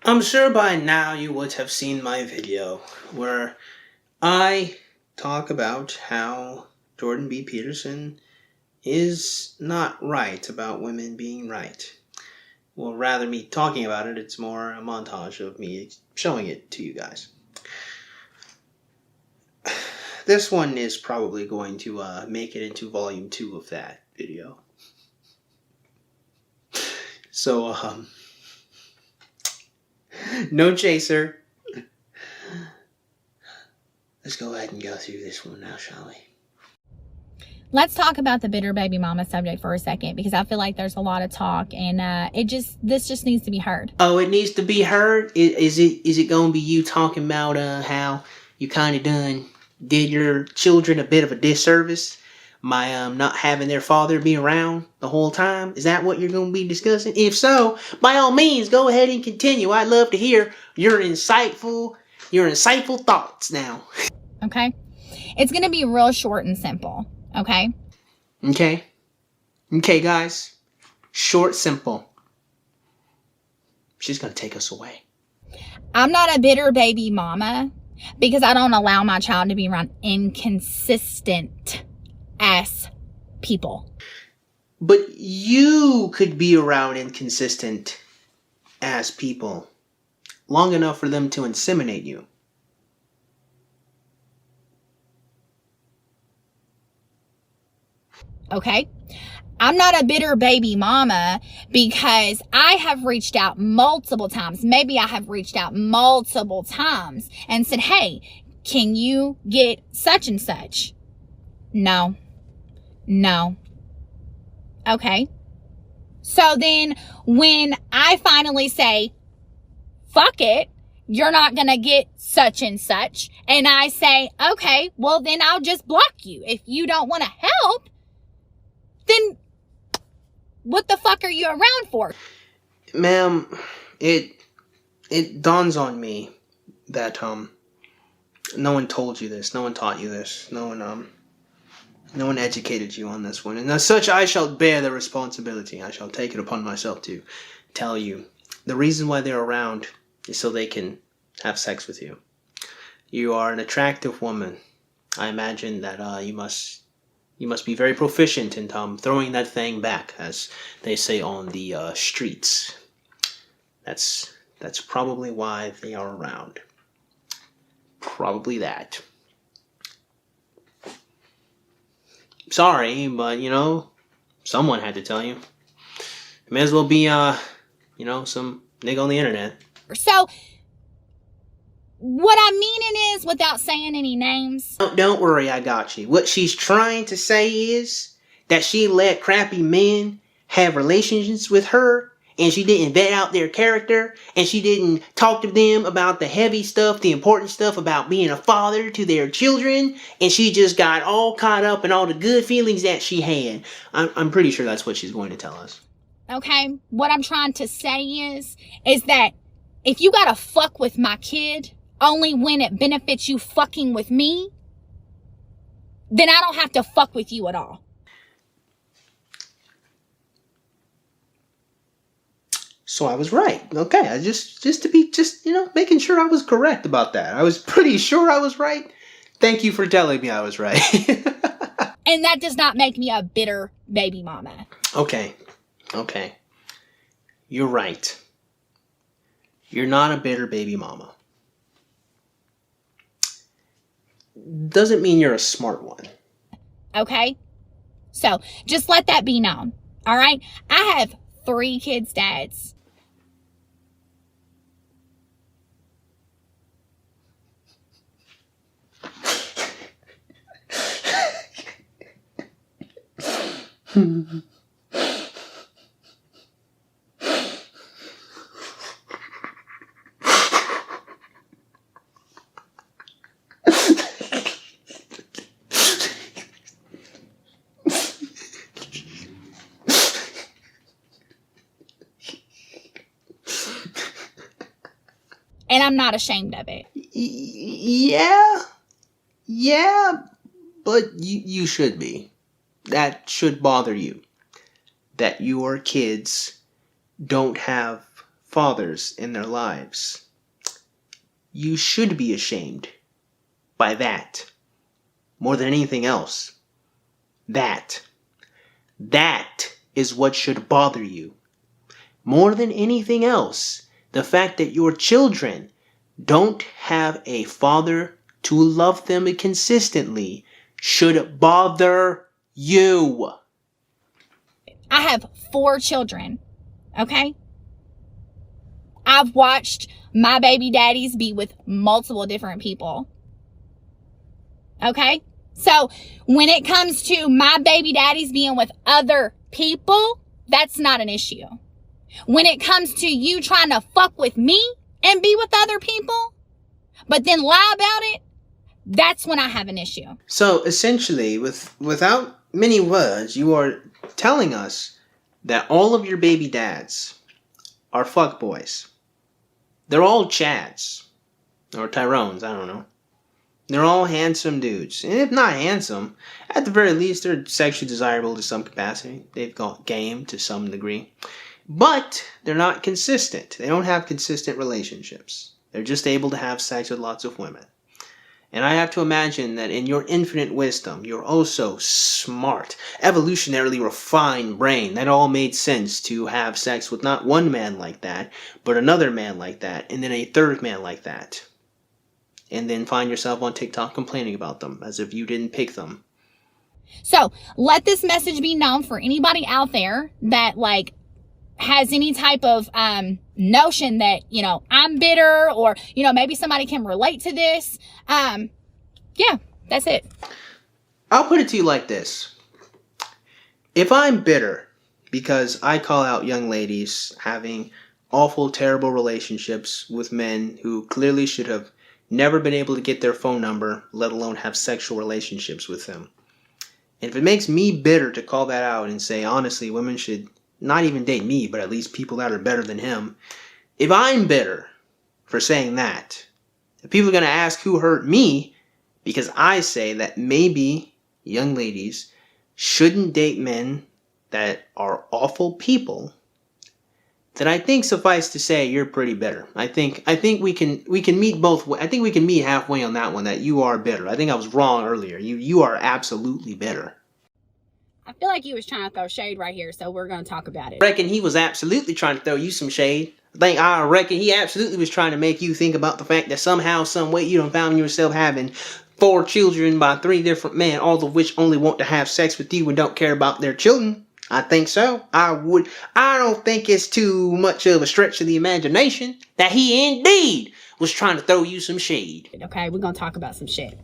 I'm sure by now you would have seen my video where I talk about how Jordan B. Peterson is not right about women being right. Well, rather me talking about it, it's more a montage of me showing it to you guys. This one is probably going to make it into volume 2 of that video. So, no chaser. Let's go ahead and go through this one now, shall we? Let's talk about the bitter baby mama subject for a second, because I feel like there's a lot of talk, and this just needs to be heard. Oh, it needs to be heard? Is it going to be you talking about how you kind of did your children a bit of a disservice by not having their father be around the whole time? Is that what you're going to be discussing? If so, by all means, go ahead and continue. I'd love to hear your insightful thoughts now. Okay? It's going to be real short and simple. Okay? Okay, guys. Short, simple. She's going to take us away. I'm not a bitter baby mama because I don't allow my child to be around inconsistent ass people. But you could be around inconsistent ass people long enough for them to inseminate you. Okay? I'm not a bitter baby mama because I have reached out multiple times. Maybe I have reached out multiple times and said, hey, can you get such and such? No. Okay. So then when I finally say, fuck it, you're not going to get such and such. And I say, okay, well then I'll just block you. If you don't want to help, then what the fuck are you around for? Ma'am, it dawns on me that no one told you this, no one taught you this, no one educated you on this one, and as such I shall bear the responsibility. I shall take it upon myself to tell you the reason why they're around is so they can have sex with you. You are an attractive woman. I imagine that you must be very proficient in throwing that thing back, as they say on the streets. That's probably why they are around. Probably that. Sorry, but someone had to tell you. It may as well be some nigga on the internet. So what I'm meaning is, without saying any names. Don't worry, I got you. What she's trying to say is that she let crappy men have relationships with her, and she didn't vet out their character, and she didn't talk to them about the heavy stuff, the important stuff about being a father to their children, and she just got all caught up in all the good feelings that she had. I'm pretty sure that's what she's going to tell us. Okay, what I'm trying to say is that if you gotta fuck with my kid only when it benefits you fucking with me, then I don't have to fuck with you at all. So I was right. Okay, I just making sure I was correct about that. I was pretty sure I was right. Thank you for telling me I was right. And that does not make me a bitter baby mama. Okay. You're right. You're not a bitter baby mama. Doesn't mean you're a smart one. Okay? So, just let that be known. All right? I have 3 kids' dads. And I'm not ashamed of it. Yeah, but you should be. That should bother you. That your kids don't have fathers in their lives, you should be ashamed by that more than anything else. That is what should bother you more than anything else. The fact that your children don't have a father to love them consistently should bother you. I have 4 children, okay? I've watched my baby daddies be with multiple different people, okay? So when it comes to my baby daddies being with other people, that's not an issue. When it comes to you trying to fuck with me and be with other people, but then lie about it, that's when I have an issue. So essentially, without many words, you are telling us that all of your baby dads are fuckboys. They're all Chads. Or Tyrones, I don't know. They're all handsome dudes. And if not handsome, at the very least, they're sexually desirable to some capacity. They've got game to some degree. But they're not consistent. They don't have consistent relationships. They're just able to have sex with lots of women. And I have to imagine that in your infinite wisdom, your oh so smart, evolutionarily refined brain, that all made sense to have sex with not one man like that, but another man like that, and then a third man like that. And then find yourself on TikTok complaining about them as if you didn't pick them. So let this message be known for anybody out there that has any type of notion that, I'm bitter, or, maybe somebody can relate to this. Yeah, that's it. I'll put it to you like this. If I'm bitter because I call out young ladies having awful, terrible relationships with men who clearly should have never been able to get their phone number, let alone have sexual relationships with them. And if it makes me bitter to call that out and say, honestly, women should not even date me, but at least people that are better than him. If I'm bitter for saying that, if people are going to ask who hurt me, because I say that maybe young ladies shouldn't date men that are awful people, then I think suffice to say you're pretty bitter. I think we can meet both. I think we can meet halfway on that one. That you are bitter. I think I was wrong earlier. You are absolutely bitter. I feel like he was trying to throw shade right here, so we're going to talk about it. I reckon he was absolutely trying to throw you some shade. I reckon he absolutely was trying to make you think about the fact that somehow, some way, you done found yourself having 4 children by 3 different men, all of which only want to have sex with you and don't care about their children. I think so. I don't think it's too much of a stretch of the imagination that he indeed was trying to throw you some shade. Okay, we're going to talk about some shit.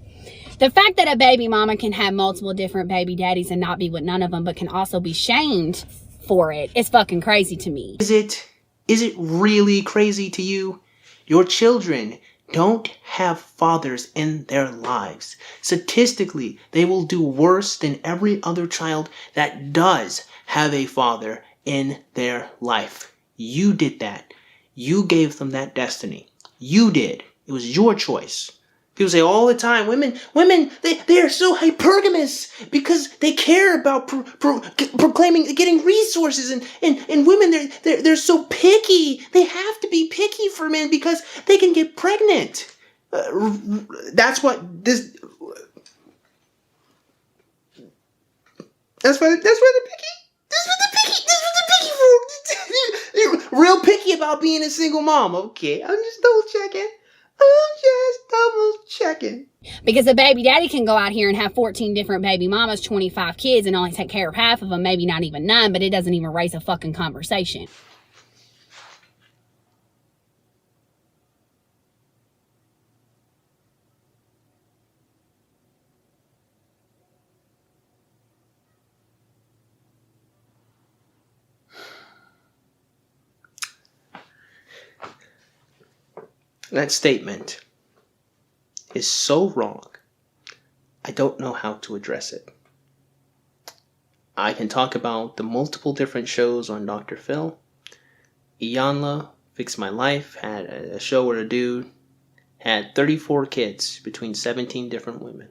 The fact that a baby mama can have multiple different baby daddies and not be with none of them, but can also be shamed for it, is fucking crazy to me. Is it really crazy to you? Your children don't have fathers in their lives. Statistically, they will do worse than every other child that does have a father in their life. You did that. You gave them that destiny. You did. It was your choice. People say all the time, women, they are so hypergamous because they care about proclaiming, getting resources, and women, they're so picky. They have to be picky for men because they can get pregnant. That's what they're picky. That's what they're picky for. You're real picky about being a single mom. Okay, I'm just double checking. Because a baby daddy can go out here and have 14 different baby mamas, 25 kids, and only take care of half of them, maybe not even none, but it doesn't even raise a fucking conversation. That statement is so wrong, I don't know how to address it. I can talk about the multiple different shows on Dr. Phil. Iyanla, Fix My Life, had a show where a dude had 34 kids between 17 different women.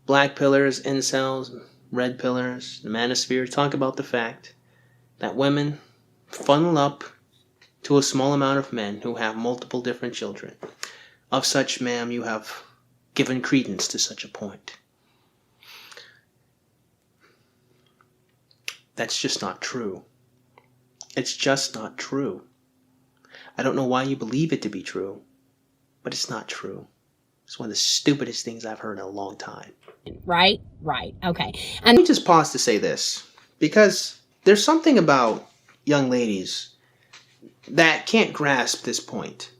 Black pillars, incels, red pillars, the manosphere talk about the fact that women funnel up to a small amount of men who have multiple different children. Of such, ma'am, you have given credence to such a point. That's just not true. It's just not true. I don't know why you believe it to be true, but it's not true. It's one of the stupidest things I've heard in a long time. Right? Right. Okay. And let me just pause to say this, because there's something about young ladies that can't grasp this point.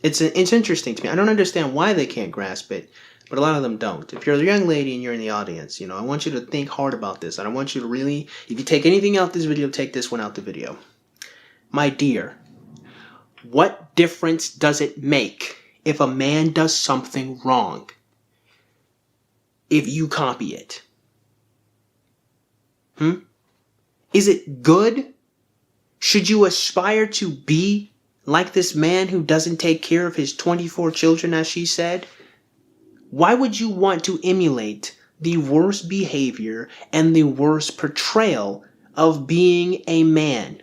It's interesting to me. I don't understand why they can't grasp it, but a lot of them don't. If you're a young lady and you're in the audience, I want you to think hard about this. And I want you to really, if you take anything out this video, take this one out the video. My dear, what difference does it make if a man does something wrong if you copy it? Is it good? Should you aspire to be like this man who doesn't take care of his 24 children, as she said? Why would you want to emulate the worst behavior and the worst portrayal of being a man?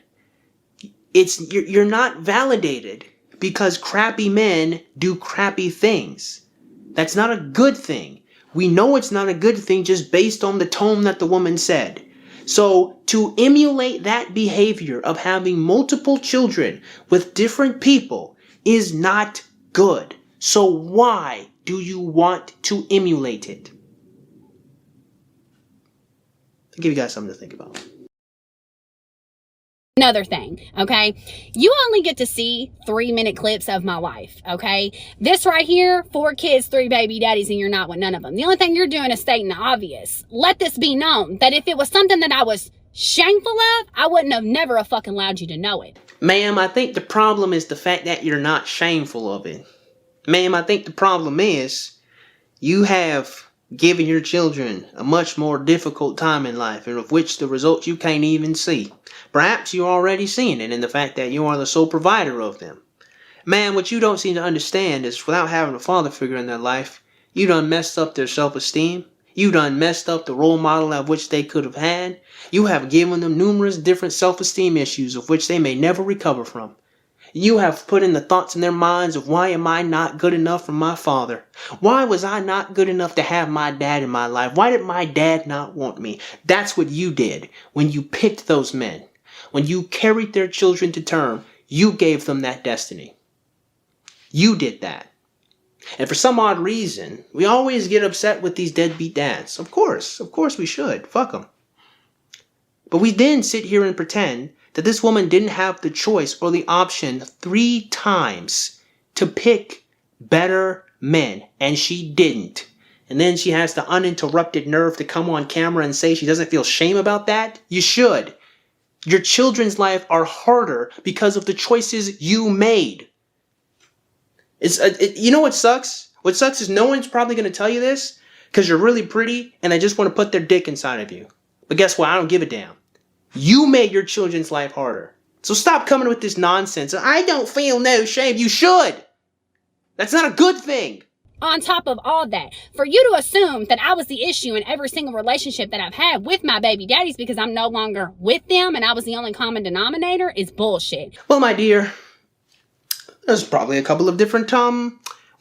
You're not validated because crappy men do crappy things. That's not a good thing. We know it's not a good thing just based on the tone that the woman said. So to emulate that behavior of having multiple children with different people is not good. So why do you want to emulate it? I'll give you guys something to think about. Another thing, okay? You only get to see 3-minute clips of my life, okay? This right here, 4 kids, 3 baby daddies, and you're not with none of them. The only thing you're doing is stating the obvious. Let this be known that if it was something that I was shameful of, I wouldn't have never fucking allowed you to know it. Ma'am, I think the problem is the fact that you're not shameful of it. Ma'am, I think the problem is you have given your children a much more difficult time in life, and of which the results you can't even see. Perhaps you're already seeing it in the fact that you are the sole provider of them. Man, what you don't seem to understand is without having a father figure in their life, you done messed up their self-esteem. You done messed up the role model of which they could have had. You have given them numerous different self-esteem issues of which they may never recover from. You have put in the thoughts in their minds of why am I not good enough for my father? Why was I not good enough to have my dad in my life? Why did my dad not want me? That's what you did when you picked those men. When you carried their children to term, you gave them that destiny. You did that. And for some odd reason, we always get upset with these deadbeat dads. Of course we should. Fuck them. But we then sit here and pretend that this woman didn't have the choice or the option 3 times to pick better men, and she didn't. And then she has the uninterrupted nerve to come on camera and say she doesn't feel shame about that? You should. Your children's life are harder because of the choices you made. You know what sucks? What sucks is no one's probably going to tell you this because you're really pretty and they just want to put their dick inside of you. But guess what? I don't give a damn. You made your children's life harder. So stop coming with this nonsense. I don't feel no shame. You should. That's not a good thing. On top of all that, for you to assume that I was the issue in every single relationship that I've had with my baby daddies because I'm no longer with them and I was the only common denominator is bullshit. Well, my dear, there's probably a couple of different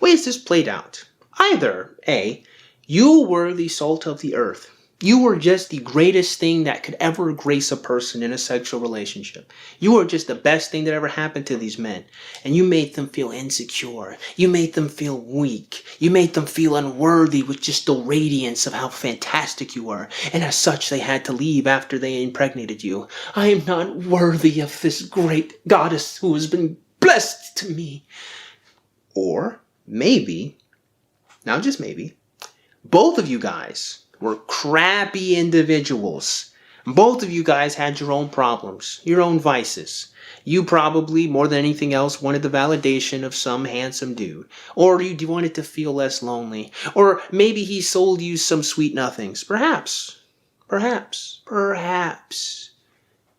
ways this played out. Either, A, you were the salt of the earth. You were just the greatest thing that could ever grace a person in a sexual relationship. You were just the best thing that ever happened to these men. And you made them feel insecure. You made them feel weak. You made them feel unworthy with just the radiance of how fantastic you were. And as such, they had to leave after they impregnated you. I am not worthy of this great goddess who has been blessed to me. Or maybe, now just maybe, both of you guys were crappy individuals. Both of you guys had your own problems, your own vices. You probably, more than anything else, wanted the validation of some handsome dude. Or you wanted to feel less lonely. Or maybe he sold you some sweet nothings. Perhaps.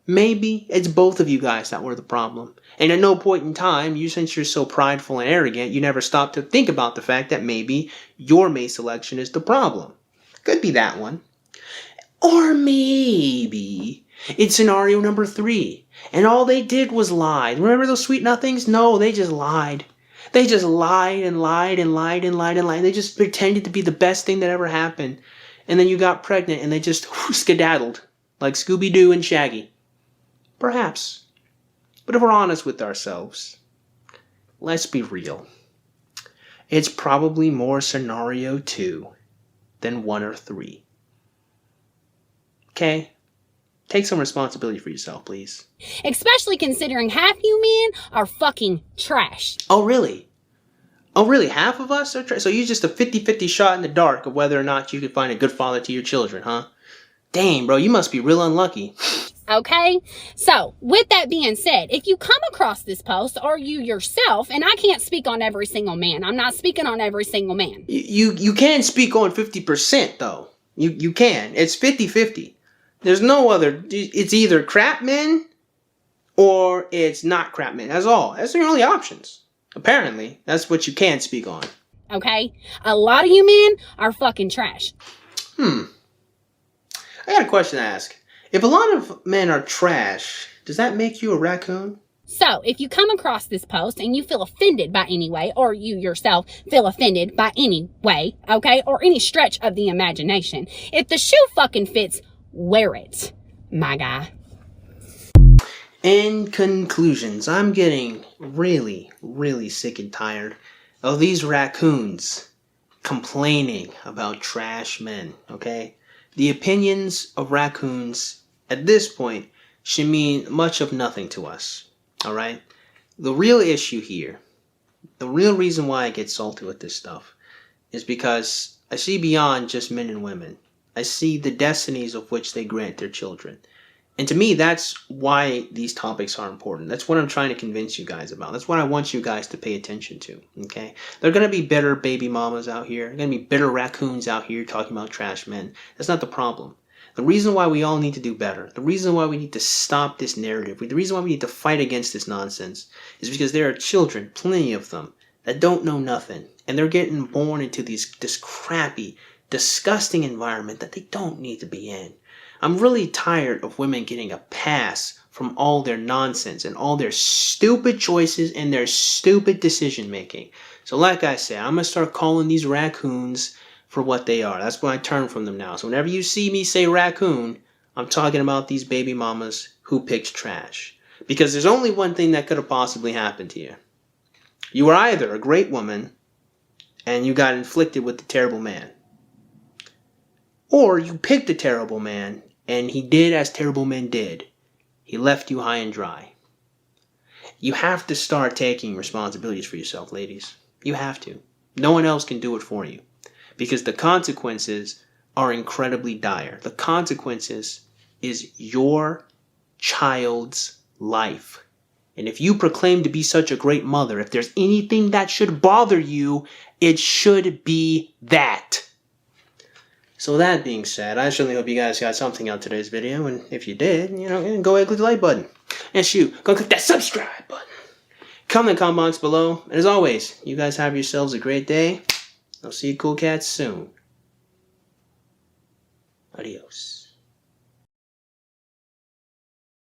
Maybe it's both of you guys that were the problem. And at no point in time, since you're so prideful and arrogant, you never stopped to think about the fact that maybe your mate selection is the problem. Could be that one. Or maybe it's scenario number 3, and all they did was lie. Remember those sweet nothings? No, they just lied. They just lied and lied and lied and lied and lied. They just pretended to be the best thing that ever happened. And then you got pregnant and they just skedaddled like Scooby-Doo and Shaggy. Perhaps. But if we're honest with ourselves, let's be real. It's probably more scenario 2 than 1 or 3. Okay? Take some responsibility for yourself, please. Especially considering half you men are fucking trash. Oh, really? Oh, really? Half of us are trash? So you're just a 50-50 shot in the dark of whether or not you can find a good father to your children, huh? Dang, bro, you must be real unlucky. Okay? So, with that being said, if you come across this post, or you yourself, and I can't speak on every single man. I'm not speaking on every single man. You can speak on 50%, though. You can. It's 50-50. There's no other. It's either crap men or it's not crap men. That's all. That's your only options. Apparently, that's what you can speak on. Okay? A lot of you men are fucking trash. I got a question to ask. If a lot of men are trash, does that make you a raccoon? So, if you come across this post and you feel offended by any way, or you yourself feel offended by any way, okay, or any stretch of the imagination, if the shoe fucking fits, wear it, my guy. In conclusions, I'm getting really, really sick and tired of these raccoons complaining about trash men, okay? The opinions of raccoons at this point should mean much of nothing to us, alright? The real issue here, the real reason why I get salty with this stuff, is because I see beyond just men and women. I see the destinies of which they grant their children. And to me, that's why these topics are important. That's what I'm trying to convince you guys about. That's what I want you guys to pay attention to, okay? There are going to be bitter baby mamas out here. There are going to be bitter raccoons out here talking about trash men. That's not the problem. The reason why we all need to do better, the reason why we need to stop this narrative, the reason why we need to fight against this nonsense is because there are children, plenty of them, that don't know nothing. And they're getting born into this crappy, disgusting environment that they don't need to be in. I'm really tired of women getting a pass from all their nonsense and all their stupid choices and their stupid decision making. So like I said, I'm going to start calling these raccoons for what they are. That's when I turn from them now. So whenever you see me say raccoon, I'm talking about these baby mamas who picked trash. Because there's only one thing that could have possibly happened to you. You were either a great woman and you got inflicted with the terrible man. Or you picked a terrible man and he did as terrible men did. He left you high and dry. You have to start taking responsibilities for yourself, ladies. You have to. No one else can do it for you. Because the consequences are incredibly dire. The consequences is your child's life. And if you proclaim to be such a great mother, if there's anything that should bother you, it should be that. So that being said, I certainly hope you guys got something out of today's video, and if you did, go ahead and click the like button. And shoot, go click that subscribe button. Comment in the comment box below, and as always, you guys have yourselves a great day. I'll see you cool cats soon. Adios.